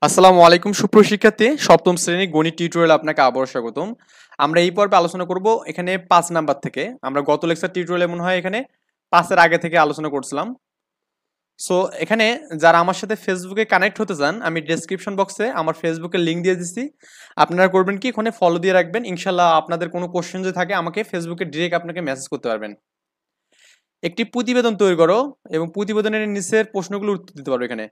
আসসালামু আলাইকুম সুপ্রশিক্ষার্থী সপ্তম শ্রেণী গণিত টিউটোরিয়াল আপনাকে আবারও স্বাগতম। আমরা এই পর্বে আলোচনা করব এখানে 5 নাম্বার থেকে। আমরা গত লেকচার টিউটোরিয়ালে মনে হয় এখানে 5 এর আগে থেকে আলোচনা করছিলাম। সো এখানে যারা আমার সাথে ফেসবুকে কানেক্ট হতে চান আমি ডেসক্রিপশন বক্সে আমার ফেসবুকের লিংক দিয়ে দিচ্ছি। আপনারা করবেন কি ওখানে ফলো দিয়ে রাখবেন। ইনশাআল্লাহ আপনাদের কোনো কোশ্চেন যদি থাকে আমাকে ফেসবুকে ডিরেক্ট আপনাকে মেসেজ করতে পারবেন। একটি প্রতিবেদন তৈরি করো এবং প্রতিবেদনের নিচের প্রশ্নগুলো উত্তর দিতে পারবে এখানে।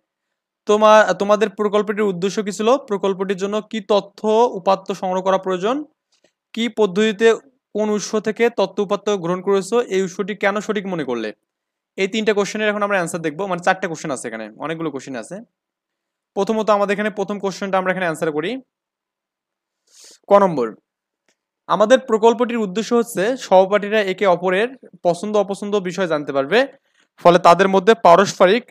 তোমাদের প্রকল্পটির উদ্দেশ্য কি ছিল? প্রকল্পটির জন্য কি তথ্য উপাত্ত সংগ্রহ করা প্রয়োজন? কি পদ্ধতিতে কোন উৎস থেকে তথ্য উপাত্ত গ্রহণ করেছো? এই উৎসটি কেন সঠিক মনে করলে? এই 3টা কোশ্চেনের এখন আমরা অ্যান্সার দেখব। মানে 4টা কোশ্চেন আছে এখানে, অনেকগুলো কোশ্চেন আছে। প্রথমত আমাদের এখানে প্রথম কোশ্চেনটা আমরা এখানে অ্যান্সার করি। ক নম্বর, আমাদের প্রকল্পটির উদ্দেশ্য হচ্ছে সহপাঠীরা একে অপরের পছন্দ অপছন্দ বিষয় জানতে পারবে, ফলে তাদের মধ্যে পারস্পরিক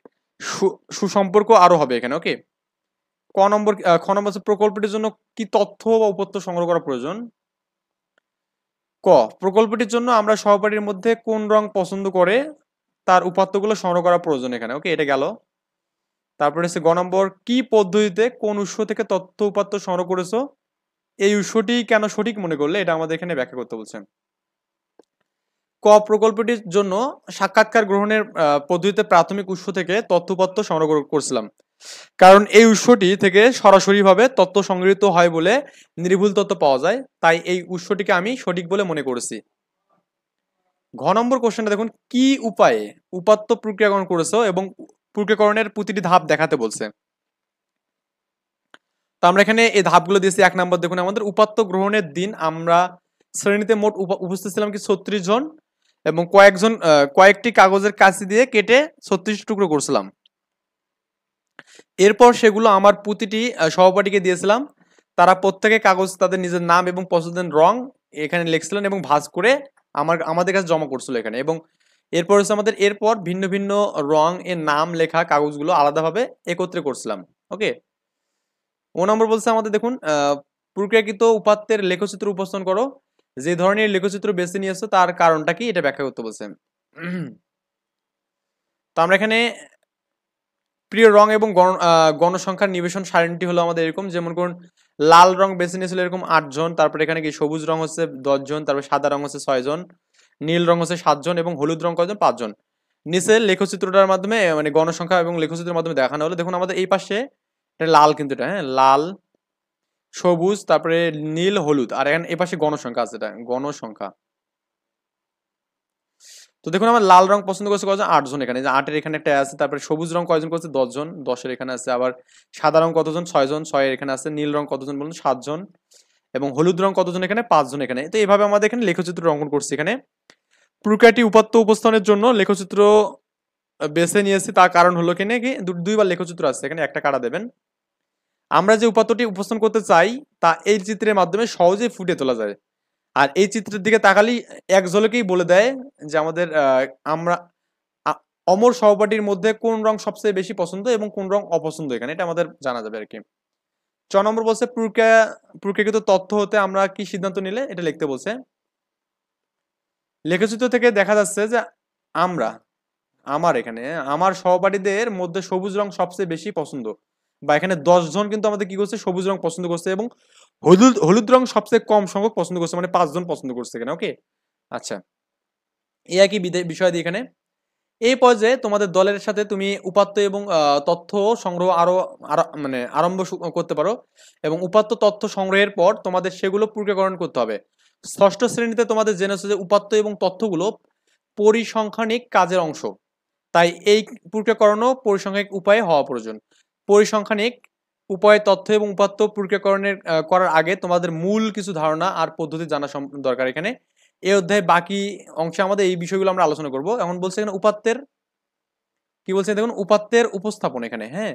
সুসম্পর্ক আরো হবে এখানে। ওকে। খ নম্বর হচ্ছে প্রকল্পটির জন্য কি তথ্য বা উপাত্ত সংগ্রহ করা প্রয়োজন? ক, প্রকল্পটির জন্য আমরা সহপাঠীর মধ্যে কোন রং পছন্দ করে তার উপাত্তগুলো সংগ্রহ করা প্রয়োজন এখানে। ওকে, এটা গেল। তারপরে হচ্ছে গ নম্বর, কি পদ্ধতিতে কোন উৎস থেকে তথ্য উপাত্ত সংগ্রহ করেছো? এই উৎসটি কেন সঠিক মনে করলে? এটা আমাদের এখানে ব্যাখ্যা করতে বলছেন। ক, প্রকল্পটির জন্য সাক্ষাৎকার গ্রহণের পদ্ধতিতে প্রাথমিক উৎস থেকে তথ্য উপাত্ত সংগ্রহ করছিলাম, কারণ এই উৎসটি থেকে সরাসরিভাবে তথ্য সংগৃহীত হয় বলে নির্ভুল তথ্য পাওয়া যায়, তাই এই উৎসটিকে আমি সঠিক বলে মনে করেছি। ঘ নম্বর কোশ্চেনটা দেখুন, কি উপায়ে উপাত্ত প্রক্রিয়াকরণ করেছো এবং প্রক্রিয়াকরণের প্রতিটি ধাপ দেখাতে বলছে। তো আমরা এখানে এই ধাপগুলো দিয়েছি। 1 নম্বর দেখুন, আমাদের উপাত্ত গ্রহণের দিন আমরা শ্রেণীতে মোট উপস্থিত ছিলাম কি 36 জন এবং কয়েকটি কাগজের কাঁচি দিয়ে কেটে 36 টুকরো করছিলাম। এরপর সেগুলো আমার প্রতিটি সহপাঠীকে দিয়েছিলাম। তারা প্রত্যেকে কাগজ তাদের নিজের নাম এবং পছন্দের রং এখানে লিখছিলেন এবং ভাঁজ করে আমাদের কাছে জমা করছিল এখানে। এবং এরপর হচ্ছে এরপর ভিন্ন ভিন্ন রং এর নাম লেখা কাগজগুলো আলাদাভাবে একত্রে করছিলাম। ওকে। ও নম্বর বলছে আমাদের দেখুন, প্রক্রিয়াকৃত উপাত্তের লেখচিত্র উপস্থাপন করো। যে ধরনের লেখচিত্র বেছে নিয়েছো তার কারণটা কি এটা ব্যাখ্যা করতে বলছেন। তো আমরা এখানে প্রিয় রং এবং গণসংখ্যার নিবেশন সারণীটি হলো আমাদের এরকম, যেমন করুন লাল রং বেছে নিয়েছিল এরকম 8 জন, তারপরে এখানে কি সবুজ রং হচ্ছে 10 জন, তারপরে সাদা রং হচ্ছে 6 জন, নীল রং হচ্ছে 7 জন এবং হলুদ রং কয়জন? 5 জন। নিচে লেখচিত্রটার মাধ্যমে মানে গণসংখ্যা এবং লেখচিত্রের মাধ্যমে দেখানো হলো। দেখুন আমাদের এই পাশে এটা লাল, কিন্তু এটা হ্যাঁ লাল সবুজ তারপরে নীল হলুদ, আর এখানে এই পাশে গণসংখ্যা আছে, এটা গণসংখ্যা। তো দেখুন আমার লাল রং পছন্দ করছে কয়জন? 8 জন। এখানে যে 8 এর এখানে একটা আছে। তারপরে সবুজ রং কয়জন করছে? 10 জন, 10 এর এখানে আছে। আবার সাদা রং কতজন? 6 জন, 6 এর এখানে আছে। নীল রং কতজন বলুন? 7 জন। এবং হলুদ রং কতজন? এখানে 5 জন এখানে। তো এইভাবে আমাদের এখানে লেখচিত্র অঙ্কন করছি। এখানে প্রক্রিয়াটি উপাত্ত উপস্থানের জন্য লেখচিত্র বেছে নিয়েছি, তার কারণ হলো এখানে কি দুইবার লেখচিত্র আছে, এখানে একটা কাটা দেবেন। আমরা যে উপাত্তটি উপস্থাপন করতে চাই তা এই চিত্রের মাধ্যমে সহজেই ফুটে তোলা যায়। আর এই চিত্রের দিকে তাকালেই এক ঝলকেই বলে দেয় যে আমাদের আমরা অমর সহপাঠীর মধ্যে কোন রং সবচেয়ে বেশি পছন্দ এবং কোন রং অপছন্দ, এখানে এটা আমাদের জানা যাবে আর কি। 6 নম্বর বলছে প্রক্রিয়াকৃত তথ্য হতে আমরা কি সিদ্ধান্ত নিলে এটা লিখতে বলছে। লেখচিত্র থেকে দেখা যাচ্ছে যে আমরা আমার সহপাঠীদের মধ্যে সবুজ রং সবচেয়ে বেশি পছন্দ, বা এখানে 10 জন কিন্তু আমাদের কি করছে? সবুজ রং পছন্দ করছে এবং হলুদ রং সবচেয়ে কম সংখ্যক পছন্দ করছে, মানে 5 জন পছন্দ করছে এখানে। ওকে, আচ্ছা, এই একই বিষয় দিয়ে এখানে এই পর্যায়ে তোমাদের দলের সাথে তুমি উপাত্ত এবং তথ্য সংগ্রহ মানে আরম্ভ করতে পারো এবং উপাত্ত তথ্য সংগ্রহের পর তোমাদের সেগুলো প্রক্রিয়াকরণ করতে হবে। ষষ্ঠ শ্রেণীতে তোমাদের জেনেছো যে উপাত্ত এবং তথ্যগুলো পরিসংখ্যানিক কাজের অংশ, তাই এই প্রক্রিয়াকরণও পরিসংখ্যানিক উপায়ে হওয়া প্রয়োজন। পরিসংখ্যানিক উপায়ে তথ্য এবং উপাত্ত প্রক্রিয়াকরণের করার আগে তোমাদের মূল কিছু ধারণা আর পদ্ধতি জানা দরকার এখানে। এই অধ্যায়ে বাকি অংশে আমাদের এই বিষয়গুলো আমরা আলোচনা করব। এখন বলছে এখানে উপাত্তের কি বলছে দেখুন, উপাত্তের উপস্থাপন এখানে। হ্যাঁ,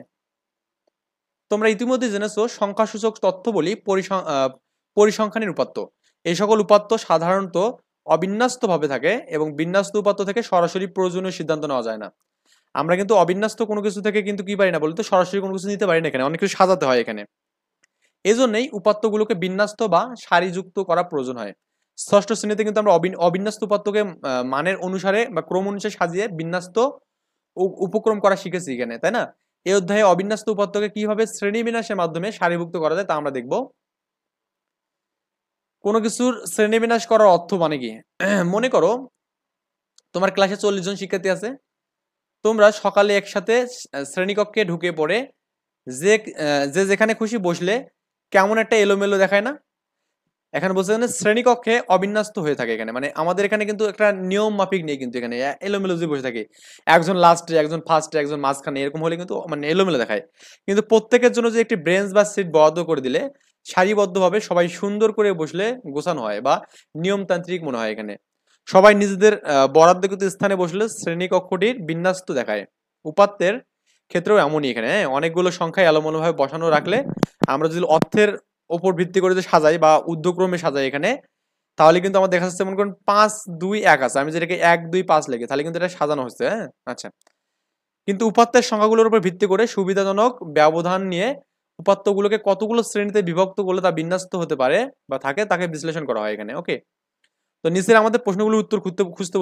তোমরা ইতিমধ্যে জেনেছো সংখ্যাসূচক তথ্য বলি পরিসংখ্যানের উপাত্ত। এই সকল উপাত্ত সাধারণত অবিন্যস্ত ভাবে থাকে এবং বিন্যস্ত উপাত্ত থেকে সরাসরি প্রয়োজনীয় সিদ্ধান্ত নেওয়া যায় না। আমরা কিন্তু অবিন্যস্ত কোনো কিছু থেকে কিন্তু কি পারি না বলতো? সরাসরি কোনো কিছু নিতে পারি না, এখানে অনেক কিছু সাজাতে হয় এখানে। এজন্যই উপাত্তগুলোকে বিন্যস্ত বা সারিযুক্ত করা প্রয়োজন হয়। ষষ্ঠ শ্রেণীতে কিন্তু আমরা অবিন্যস্ত উপাত্তকে মানের অনুসারে বা ক্রম অনুসারে সাজিয়ে বিন্যস্ত উপক্রম করা শিখেছি এখানে, তাই না? এই অধ্যায়ে অবিন্যস্ত উপাত্তকে কিভাবে শ্রেণীবিন্যাসের মাধ্যমে সারিভুক্ত করা যায় তা আমরা দেখব। কোনো কিছুর শ্রেণীবিন্যাস করার অর্থ মানে কি? মনে করো তোমার ক্লাসে 40 জন শিক্ষার্থী আছে, তোমরা সকালে একসাথে শ্রেণীকক্ষে ঢুকে পড়ে যে যে যেখানে খুশি বসলে কেমন একটা এলোমেলো দেখায় না? এখানে বলছে শ্রেণীকক্ষে অবিন্যস্ত হয়ে থাকে, এখানে মানে আমাদের এখানে কিন্তু একটা নিয়ম মাফিক নেই, কিন্তু এখানে এলোমেলো যে বসে থাকে, একজন লাস্টে, একজন ফার্স্টে, একজন মাঝখানে, এরকম হলে কিন্তু মানে এলোমেলো দেখায়। কিন্তু প্রত্যেকের জন্য যে একটি বেঞ্চ বা সিট বরাদ্দ করে দিলে সারিবদ্ধভাবে সবাই সুন্দর করে বসলে গোছানো হয় বা নিয়মতান্ত্রিক মনে হয়। এখানে সবাই নিজেদের বরাদ্দকৃত স্থানে বসলে শ্রেণীকক্ষটির বিন্যস্ত দেখায়। উপাত্তের ক্ষেত্রেও এমনই, এখানে অনেকগুলো সংখ্যায় এলোমেলোভাবে বসানো রাখলে আমরা যদি অর্থের ওপর ভিত্তি করে যে সাজাই বা ঊর্ধ্বক্রমে সাজাই এখানে, তাহলে কিন্তু আমার দেখা যাচ্ছে মনে করুন 5 2 1 আছে, আমি যেটাকে 1 2 5 লিখি, তাহলে কিন্তু এটা সাজানো হচ্ছে। হ্যাঁ, আচ্ছা। কিন্তু উপাত্তের সংখ্যাগুলোর উপর ভিত্তি করে সুবিধাজনক ব্যবধান নিয়ে উপাত্তগুলোকে কতগুলো শ্রেণীতে বিভক্ত করলে তা বিন্যস্ত হতে পারে বা থাকে, তাকে বিশ্লেষণ করা হয় এখানে। ওকে, তো নিচের আমাদের প্রশ্নগুলোর উত্তর খুঁজতে খুঁজতে